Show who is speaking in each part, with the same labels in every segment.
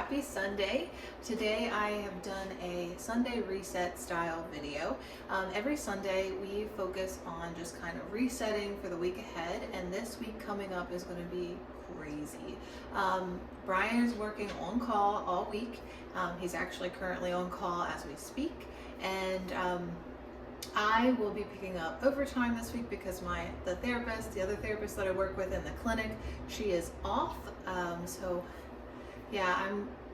Speaker 1: happy Sunday. Today I have done a Sunday reset style video. Every Sunday we focus on just kind of resetting for the week ahead, and this week coming up is going to be crazy. Brian is working on call all week. He's actually currently on call as we speak, and I will be picking up overtime this week because the other therapist that I work with in the clinic, she is off. So yeah,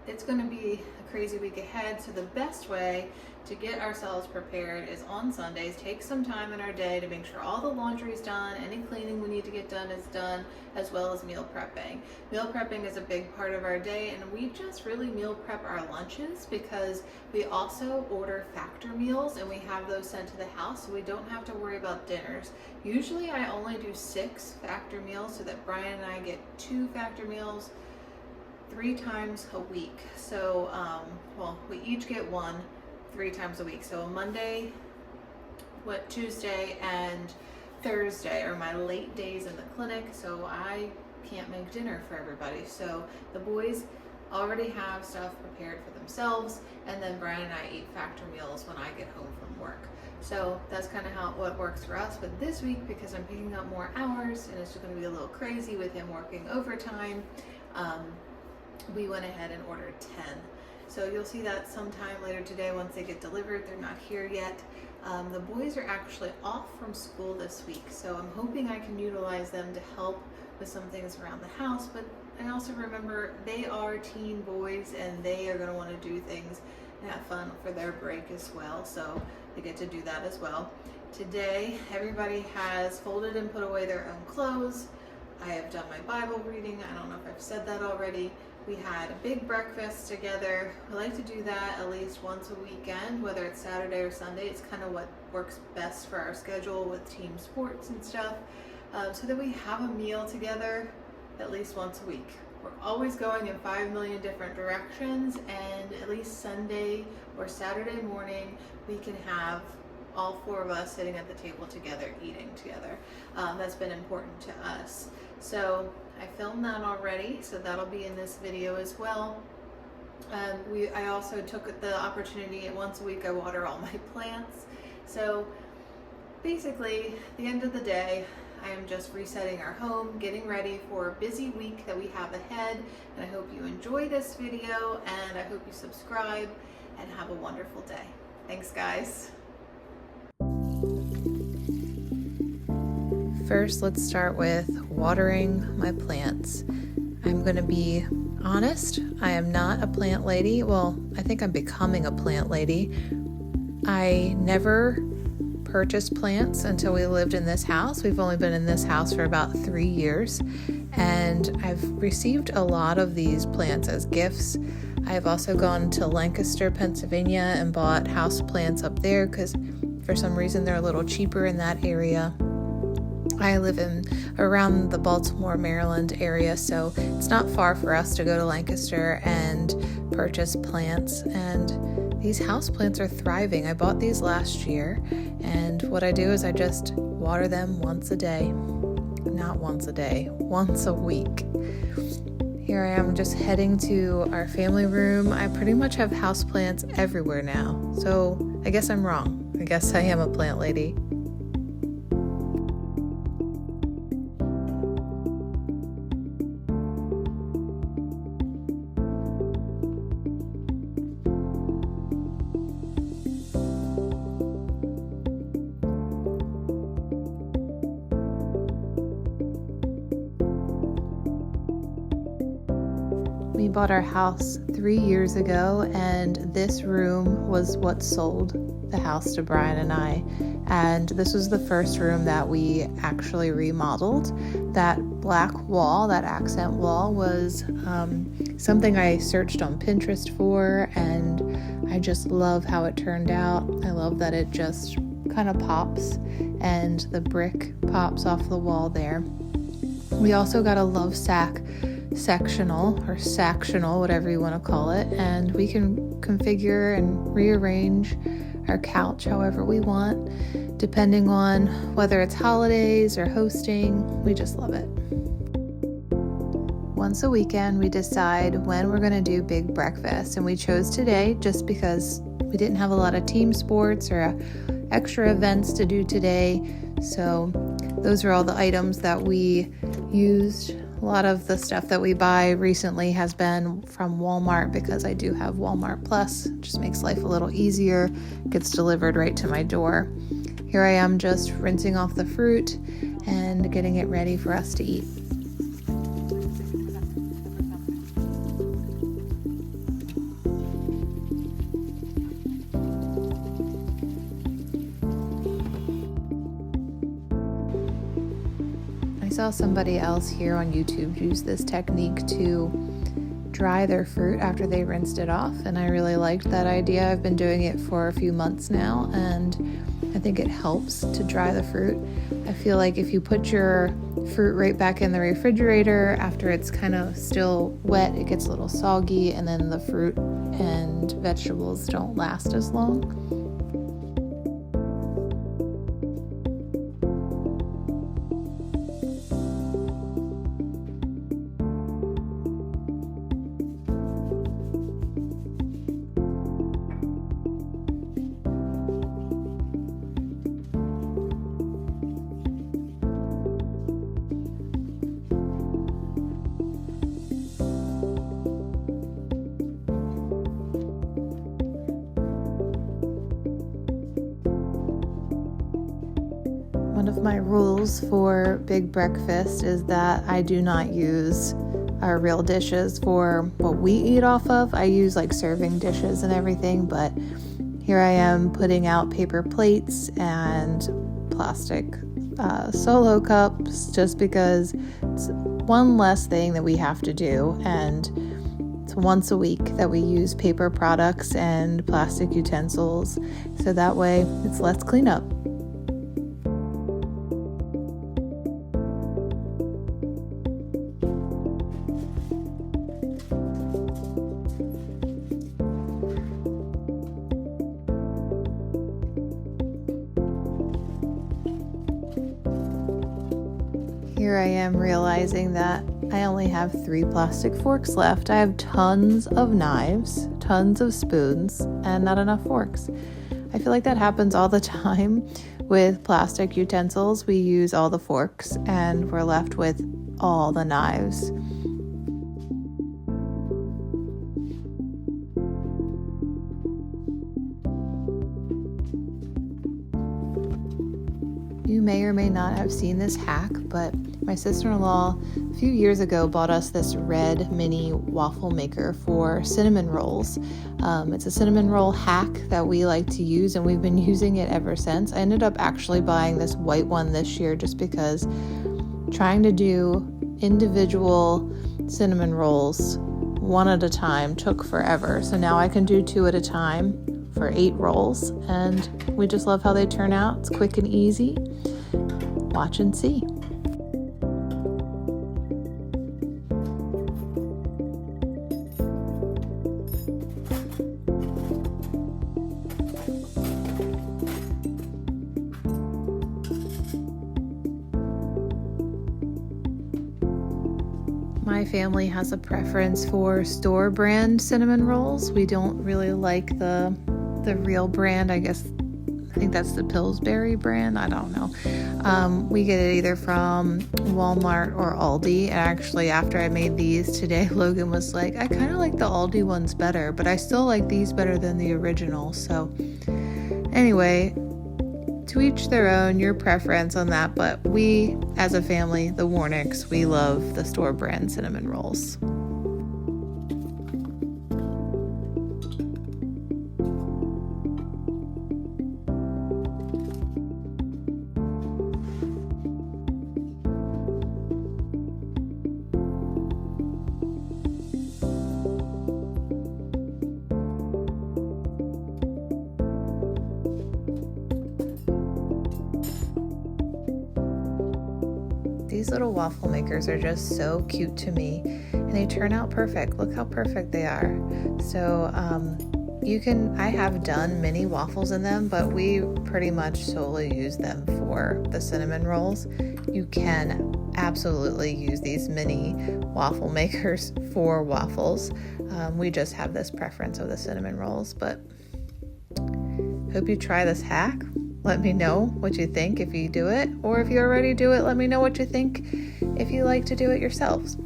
Speaker 1: it's going to be a crazy week ahead. So the best way to get ourselves prepared is on Sundays, take some time in our day to make sure all the laundry is done, any cleaning we need to get done is done, as well as meal prepping. Meal prepping is a big part of our day, and we just really meal prep our lunches because we also order factor meals and we have those sent to the house, so we don't have to worry about dinners. Usually I only do 6 factor meals so that Brian and I get 2 factor meals 3 times a week. So we each get 1 3 times a week. So Monday, Tuesday, and Thursday are my late days in the clinic, so I can't make dinner for everybody. So the boys already have stuff prepared for themselves, and then Brian and I eat factor meals when I get home from work. So that's kind of what works for us. But this week, because I'm picking up more hours and it's just going to be a little crazy with him working overtime, we went ahead and ordered 10. So you'll see that sometime later today once they get delivered. They're not here yet. The boys are actually off from school this week, so I'm hoping I can utilize them to help with some things around the house. But I also remember they are teen boys and they are going to want to do things and have fun for their break as well, so they get to do that as well. Today everybody has folded and put away their own clothes. I have done my Bible reading. I don't know if I've said that already. We had a big breakfast together. We like to do that at least once a weekend, whether it's Saturday or Sunday. It's kind of what works best for our schedule with team sports and stuff, so that we have a meal together at least once a week. We're always going in 5 million different directions, and at least Sunday or Saturday morning we can have all 4 of us sitting at the table together, eating together. That's been important to us. So I filmed that already, so that'll be in this video as well. I also took the opportunity, once a week I water all my plants. So basically, at the end of the day, I am just resetting our home, getting ready for a busy week that we have ahead, and I hope you enjoy this video, and I hope you subscribe, and have a wonderful day. Thanks, guys. First, let's start with watering my plants. I'm going to be honest, I am not a plant lady. Well, I think I'm becoming a plant lady. I never purchased plants until we lived in this house. We've only been in this house for about 3 years, and I've received a lot of these plants as gifts. I've also gone to Lancaster, Pennsylvania, and bought house plants up there because for some reason they're a little cheaper in that area. I live around the Baltimore, Maryland area, so it's not far for us to go to Lancaster and purchase plants. And these house plants are thriving. I bought these last year, and what I do is I just water them once a day. Not once a day, once a week. Here I am just heading to our family room. I pretty much have house plants everywhere now, so I guess I'm wrong. I guess I am a plant lady. We bought our house 3 years ago, and this room was what sold the house to Brian and I. And this was the first room that we actually remodeled. That black wall, that accent wall, was something I searched on Pinterest for, and I just love how it turned out. I love that it just kind of pops, and the brick pops off the wall there. We also got a Lovesac sectional, whatever you want to call it, and we can configure and rearrange our couch however we want, depending on whether it's holidays or hosting. We just love it. Once a weekend, we decide when we're going to do big breakfast, and we chose today just because we didn't have a lot of team sports or extra events to do today. So those are all the items that we used. A lot of the stuff that we buy recently has been from Walmart because I do have Walmart Plus. It just makes life a little easier. It gets delivered right to my door. Here I am just rinsing off the fruit and getting it ready for us to eat. I saw somebody else here on YouTube use this technique to dry their fruit after they rinsed it off, and I really liked that idea. I've been doing it for a few months now, and I think it helps to dry the fruit. I feel like if you put your fruit right back in the refrigerator after it's kind of still wet, it gets a little soggy, and then the fruit and vegetables don't last as long. One of my rules for big breakfast is that I do not use our real dishes for what we eat off of. I use like serving dishes and everything, but here I am putting out paper plates and plastic solo cups just because it's one less thing that we have to do, and it's once a week that we use paper products and plastic utensils, so that way it's less cleanup. Here I am realizing that I only have 3 plastic forks left. I have tons of knives, tons of spoons, and not enough forks. I feel like that happens all the time with plastic utensils. We use all the forks and we're left with all the knives. You may or may not have seen this hack, but my sister-in-law a few years ago bought us this red mini waffle maker for cinnamon rolls. It's a cinnamon roll hack that we like to use, and we've been using it ever since. I ended up actually buying this white one this year just because trying to do individual cinnamon rolls one at a time took forever. So now I can do 2 at a time for 8 rolls, and we just love how they turn out. It's quick and easy. Watch and see. My family has a preference for store brand cinnamon rolls. We don't really like the real brand. I think that's the Pillsbury brand. I don't know. We get it either from Walmart or Aldi. And actually, after I made these today, Logan was like, I kind of like the Aldi ones better, but I still like these better than the original. So anyway, to each their own, your preference on that. But we, as a family, the Warnicks, we love the store brand cinnamon rolls. These little waffle makers are just so cute to me, and they turn out perfect. Look how perfect they are. So I have done mini waffles in them, but we pretty much solely use them for the cinnamon rolls. You can absolutely use these mini waffle makers for waffles. We just have this preference of the cinnamon rolls, but hope you try this hack. Let me know what you think if you do it, or if you already do it, let me know what you think if you like to do it yourselves.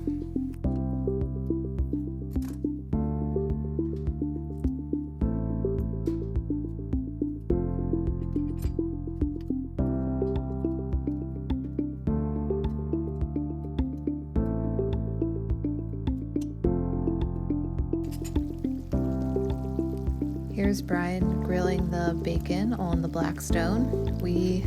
Speaker 1: Here's Brian grilling the bacon on the Blackstone. We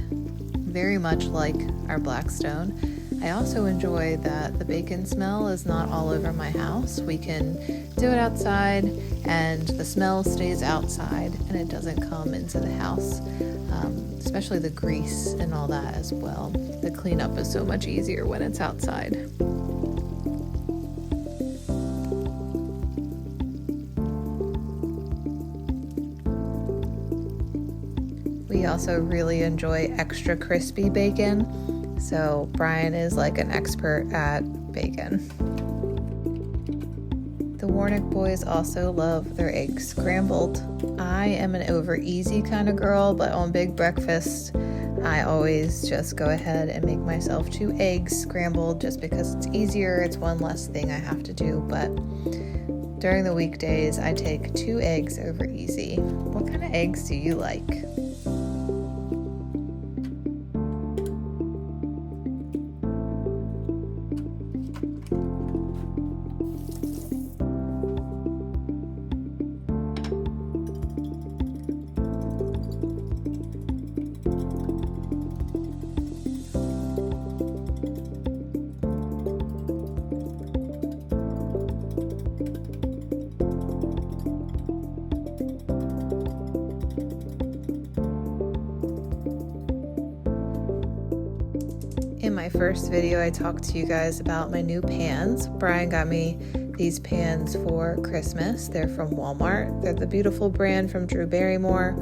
Speaker 1: very much like our Blackstone. I also enjoy that the bacon smell is not all over my house. We can do it outside and the smell stays outside and it doesn't come into the house, especially the grease and all that as well. The cleanup is so much easier when it's outside. We also really enjoy extra crispy bacon, so Brian is like an expert at bacon. The Warnick boys also love their eggs scrambled. I am an over easy kind of girl, but on big breakfast, I always just go ahead and make myself 2 eggs scrambled just because it's easier. It's one less thing I have to do, but during the weekdays, I take 2 eggs over easy. What kind of eggs do you like? In my first video, I talked to you guys about my new pans. Brian got me these pans for Christmas. They're from Walmart. They're the Beautiful brand from Drew Barrymore.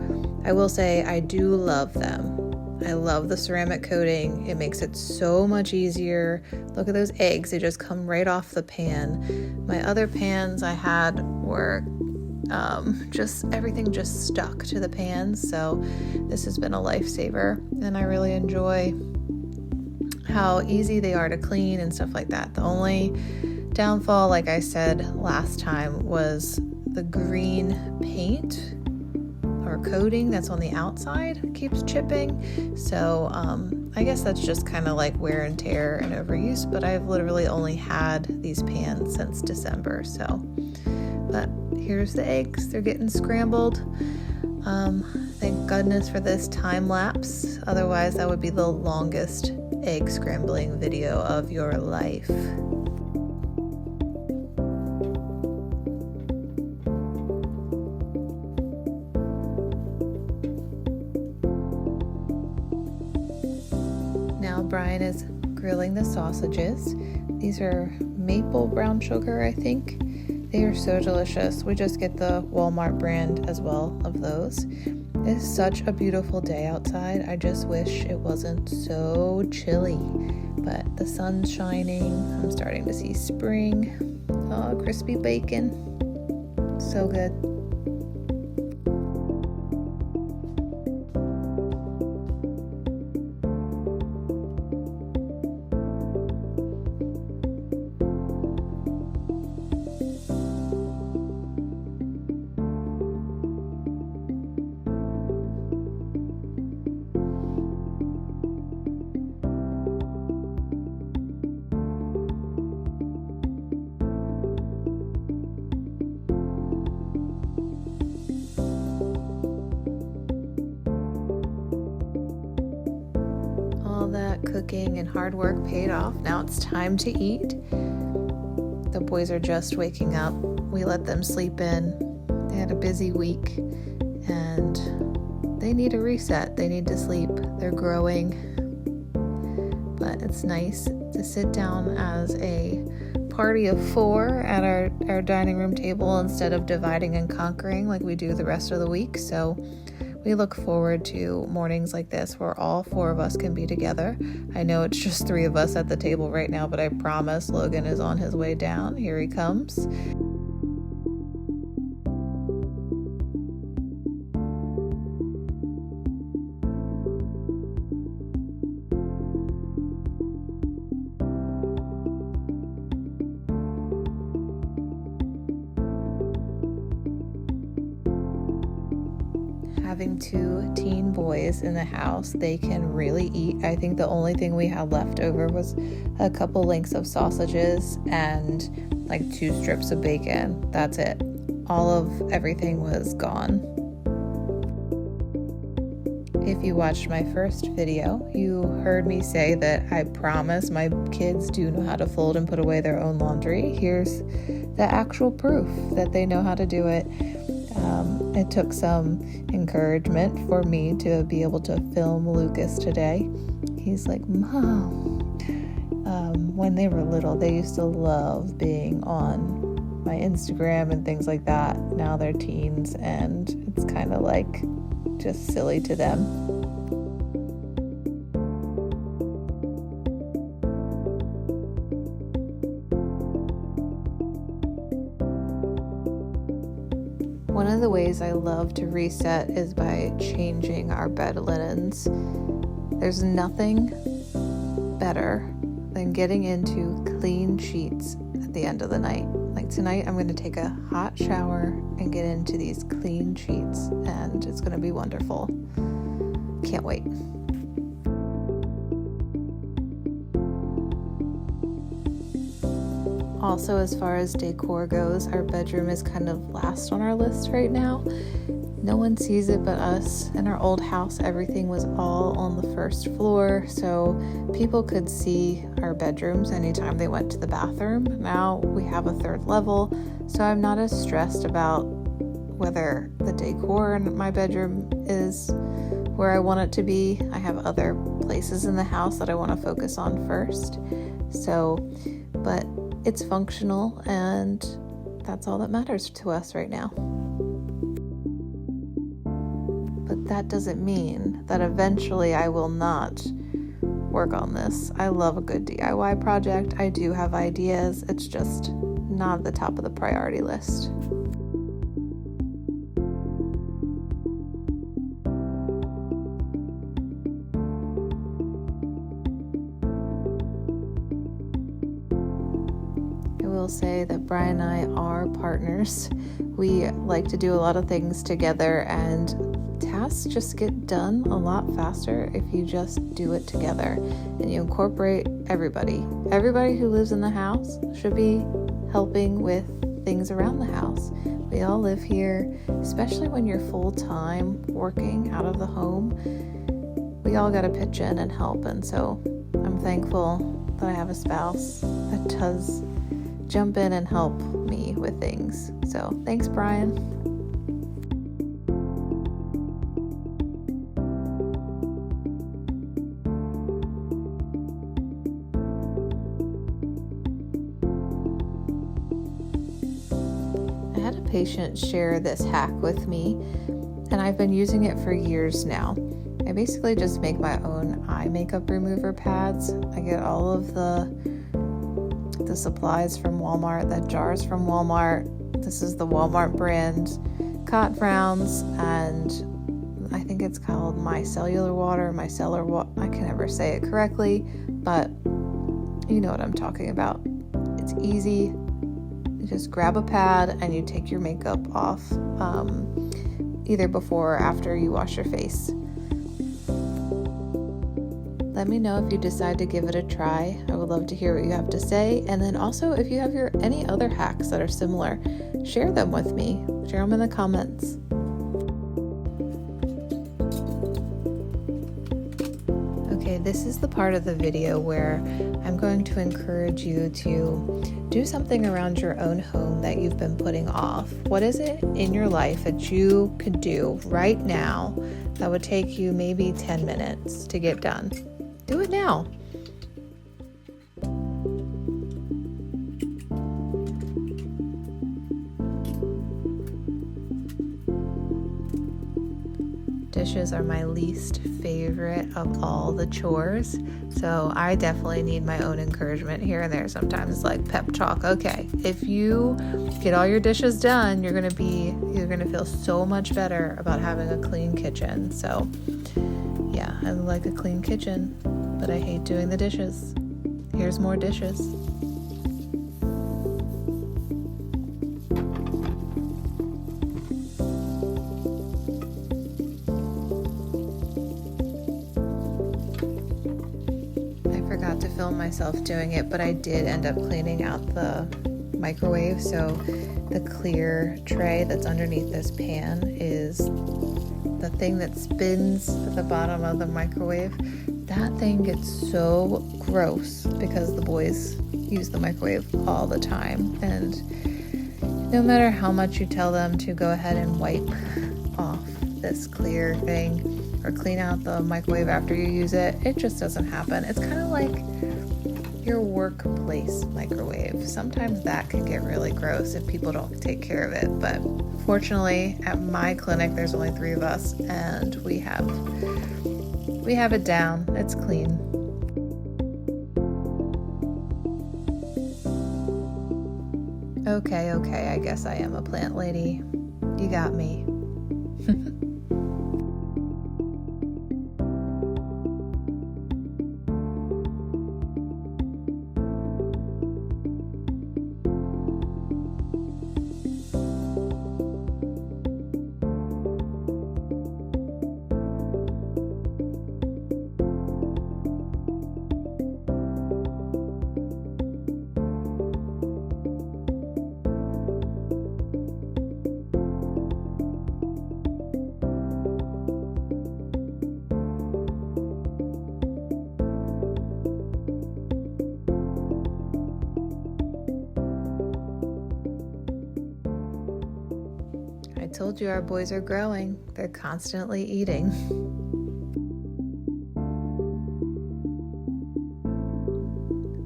Speaker 1: I will say I do love them. I love the ceramic coating. It makes it so much easier. Look at those eggs. They just come right off the pan. My other pans I had were everything just stuck to the pans. So this has been a lifesaver and I really enjoy how easy they are to clean and stuff like that. The only downfall, like I said last time, was the green paint or coating that's on the outside keeps chipping. So I guess that's just kind of like wear and tear and overuse, but I've literally only had these pans since December. So, but here's the eggs. They're getting scrambled. Thank goodness for this time lapse. Otherwise, that would be the longest egg scrambling video of your life. Now Brian is grilling the sausages. These are maple brown sugar, I think. They are so delicious. We just get the Walmart brand as well of those. It is such a beautiful day outside. I just wish it wasn't so chilly, but the sun's shining. I'm starting to see spring. Oh, crispy bacon. So good. That cooking and hard work paid off. Now it's time to eat. The boys are just waking up. We let them sleep in. They had a busy week and they need a reset. They need to sleep. They're growing. But it's nice to sit down as a party of 4 at our dining room table instead of dividing and conquering like we do the rest of the week. So We look forward to mornings like this where all 4 of us can be together. I know it's just 3 of us at the table right now, but I promise Logan is on his way down. Here he comes. Having 2 teen boys in the house, they can really eat. I think the only thing we had left over was a couple links of sausages and like 2 strips of bacon. That's it. All of everything was gone. If you watched my first video, you heard me say that I promise my kids do know how to fold and put away their own laundry. Here's the actual proof that they know how to do it. It took some encouragement for me to be able to film Lucas today. He's like, Mom. When they were little, they used to love being on my Instagram and things like that. Now they're teens and it's kind of like just silly to them. One of the ways I love to reset is by changing our bed linens. There's nothing better than getting into clean sheets at the end of the night. Like tonight, I'm going to take a hot shower and get into these clean sheets, and it's going to be wonderful. Can't wait. Also, as far as decor goes, our bedroom is kind of last on our list right now. No one sees it but us. In our old house, everything was all on the first floor, so people could see our bedrooms anytime they went to the bathroom. Now we have a 3rd level, so I'm not as stressed about whether the decor in my bedroom is where I want it to be. I have other places in the house that I want to focus on first. But it's functional, and that's all that matters to us right now. But that doesn't mean that eventually I will not work on this. I love a good DIY project. I do have ideas. It's just not at the top of the priority list. Say that Brian and I are partners. We like to do a lot of things together, and tasks just get done a lot faster if you just do it together and you incorporate everybody. Everybody who lives in the house should be helping with things around the house. We all live here, especially when you're full-time working out of the home. We all got to pitch in and help, and so I'm thankful that I have a spouse that does jump in and help me with things. So thanks, Brian. I had a patient share this hack with me, and I've been using it for years now. I basically just make my own eye makeup remover pads. I get all of the supplies from Walmart, the jars from Walmart. This is the Walmart brand Cot Rounds, and I think it's called Micellar Water. I can never say it correctly, but you know what I'm talking about. It's easy. You just grab a pad and you take your makeup off, either before or after you wash your face. Let me know if you decide to give it a try. I would love to hear what you have to say. And then also, if you have any other hacks that are similar, share them with me. Share them in the comments. Okay, this is the part of the video where I'm going to encourage you to do something around your own home that you've been putting off. What is it in your life that you could do right now that would take you maybe 10 minutes to get done? Do it now. To dishes are my least favorite of all the chores. So I definitely need my own encouragement here and there sometimes, like pep talk. Okay, if you get all your dishes done, you're gonna feel so much better about having a clean kitchen. So yeah, I like a clean kitchen, but I hate doing the dishes. Here's more dishes. To film myself doing it, but I did end up cleaning out the microwave. So the clear tray that's underneath this pan is the thing that spins at the bottom of the microwave. That thing gets so gross because the boys use the microwave all the time, and no matter how much you tell them to go ahead and wipe off this clear thing or clean out the microwave after you use it, it just doesn't happen. It's kind of like your workplace microwave. Sometimes that can get really gross if people don't take care of it, but fortunately at my clinic there's only 3 of us and we have it down. It's clean. Okay, I guess I am a plant lady. You got me. I told you our boys are growing. They're constantly eating.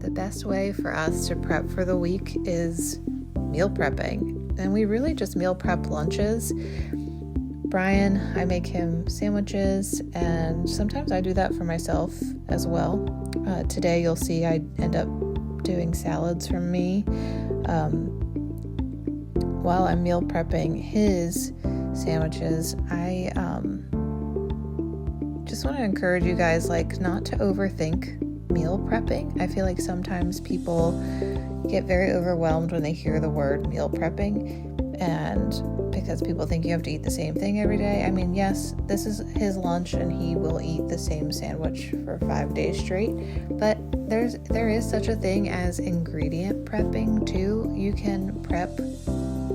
Speaker 1: The best way for us to prep for the week is meal prepping. And we really just meal prep lunches. Brian, I make him sandwiches, and sometimes I do that for myself as well. Today you'll see I end up doing salads for me. While I'm meal prepping his sandwiches, I just want to encourage you guys, not to overthink meal prepping. I feel like sometimes people get very overwhelmed when they hear the word meal prepping, and because people think you have to eat the same thing every day. I mean, yes, this is his lunch and he will eat the same sandwich for 5 days straight, but there is such a thing as ingredient prepping too. You can prep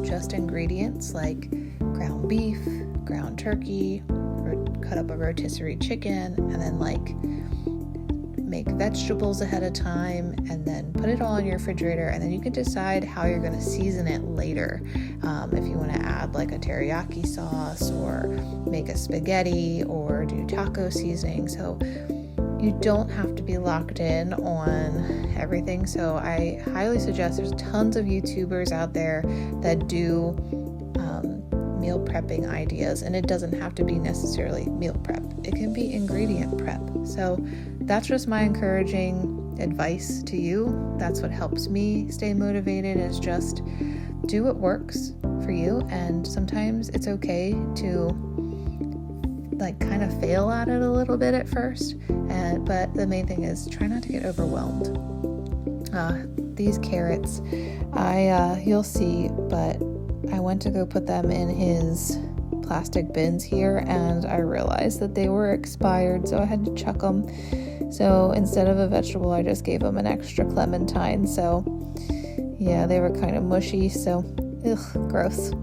Speaker 1: just ingredients like ground beef, ground turkey, or cut up a rotisserie chicken, and then make vegetables ahead of time, and then put it all in your refrigerator, and then you can decide how you're going to season it later. If you want to add a teriyaki sauce, or make a spaghetti, or do taco seasoning. So you don't have to be locked in on everything. So I highly suggest, there's tons of YouTubers out there that do meal prepping ideas, and it doesn't have to be necessarily meal prep. It can be ingredient prep. So that's just my encouraging advice to you. That's what helps me stay motivated, is just do what works for you. And sometimes it's okay to kind of fail at it a little bit at first, but the main thing is try not to get overwhelmed. These carrots, you'll see, but I went to go put them in his plastic bins here, and I realized that they were expired, so I had to chuck them. So instead of a vegetable, I just gave them an extra clementine. So yeah, they were kind of mushy, so gross.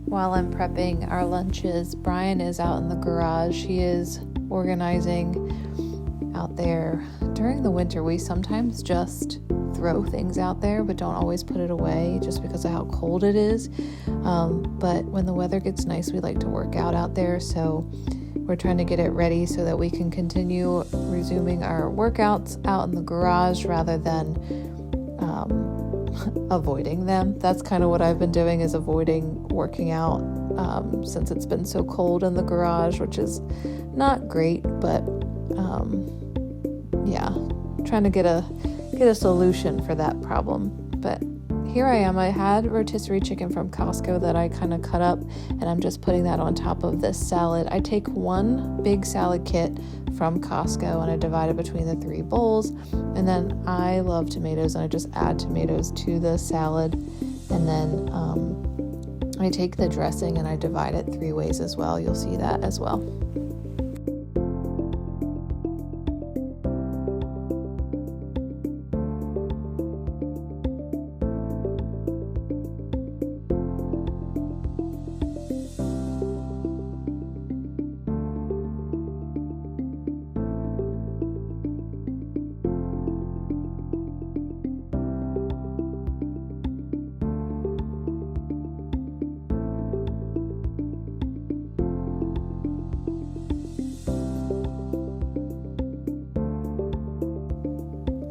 Speaker 1: While I'm prepping our lunches, Brian is out in the garage. He is organizing out there. During the winter, we sometimes just throw things out there, but don't always put it away just because of how cold it is. But when the weather gets nice, we like to work out there. So we're trying to get it ready so that we can continue resuming our workouts out in the garage rather than avoiding them. That's kind of what I've been doing, is avoiding working out since it's been so cold in the garage, which is not great, but trying to get a solution for that problem. But here I am. I had rotisserie chicken from Costco that I kind of cut up, and I'm just putting that on top of this salad. I take one big salad kit from Costco and I divide it between the 3 bowls, and then I love tomatoes and I just add tomatoes to the salad, and then I take the dressing and I divide it 3 ways as well. You'll see that as well.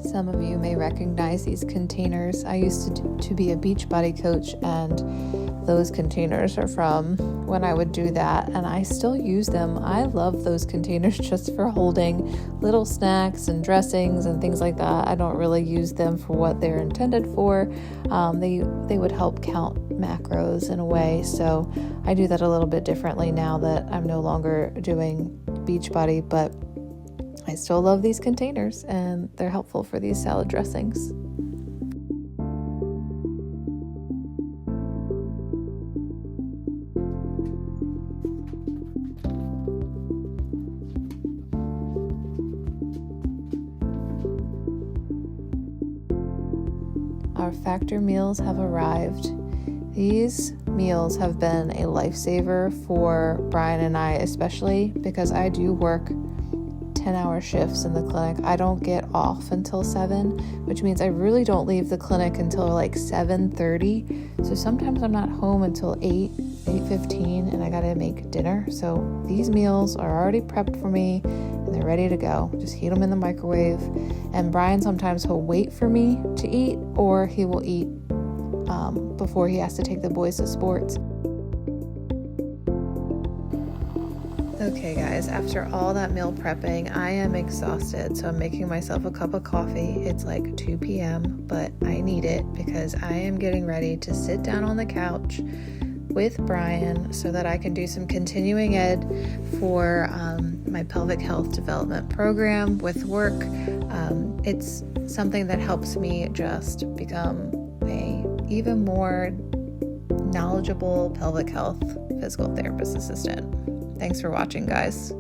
Speaker 1: Some of you may recognize these containers. I used to be a Beachbody coach, and those containers are from when I would do that, and I still use them. I love those containers just for holding little snacks and dressings and things like that. I don't really use them for what they're intended for. They would help count macros in a way, so I do that a little bit differently now that I'm no longer doing Beachbody, but I still love these containers, and they're helpful for these salad dressings. Our Factor meals have arrived. These meals have been a lifesaver for Brian and I, especially because I do work 10-hour shifts in the clinic. I don't get off until 7, which means I really don't leave the clinic until like 7:30. So sometimes I'm not home until 8:15, and I gotta make dinner. So these meals are already prepped for me and they're ready to go. Just heat them in the microwave. And Brian, sometimes he'll wait for me to eat, or he will eat before he has to take the boys to sports. Okay guys, after all that meal prepping, I am exhausted, so I'm making myself a cup of coffee. It's like 2 p.m., but I need it because I am getting ready to sit down on the couch with Brian so that I can do some continuing ed for my pelvic health development program with work. It's something that helps me just become a even more knowledgeable pelvic health physical therapist assistant. Thanks for watching, guys.